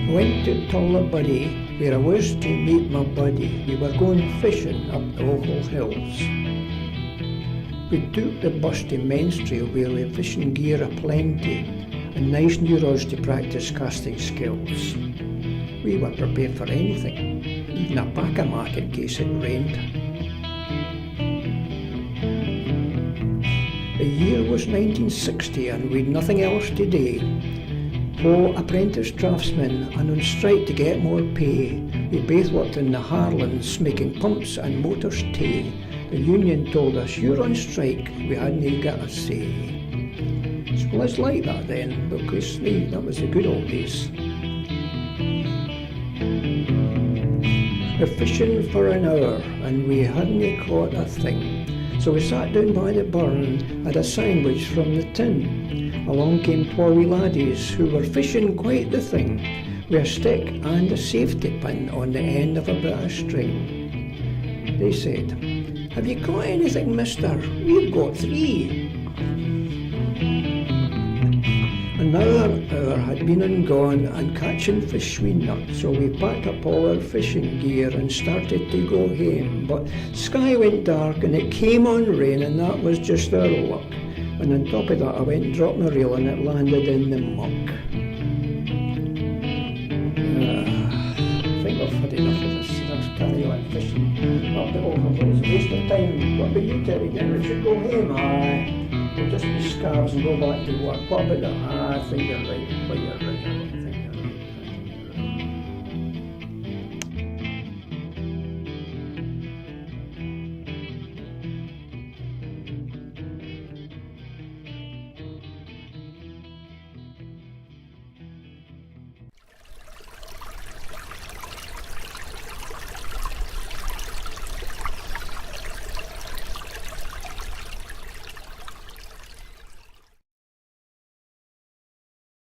Went to Tullabuddy, where I was to meet my buddy. We were going fishing up the Ochil Hills. We took the bus to Menstrie, where we had fishing gear aplenty and nice new rods to practice casting skills. We were prepared for anything, even a pack-a-mack in case it rained. The year was 1960 and we'd nothing else to do. Apprentice draftsmen and on strike to get more pay. We both worked in the Harlands making pumps and motors too. The union told us, "You're on strike," we hadn't got a say. So it's like that then, because that was the good old days. We're fishing for an hour and we hadn't caught a thing. So we sat down by the burn, had a sandwich from the tin. Along came 4 wee laddies who were fishing quite the thing, with a stick and a safety pin on the end of a bit of string. They said, "Have you got anything, mister? We've got 3. Another hour had been and gone and catching fish we not, so we packed up all our fishing gear and started to go home. But sky went dark and it came on rain, and that was just our luck. And on top of that I went and dropped my reel and it landed in the muck. I think I've had enough of this. Let's carry on fishing up the Ochil Hills. Waste of time. What about you, Terry? We should go home. Aye. We'll just be scabs and go back to work. What about that? I think you're right.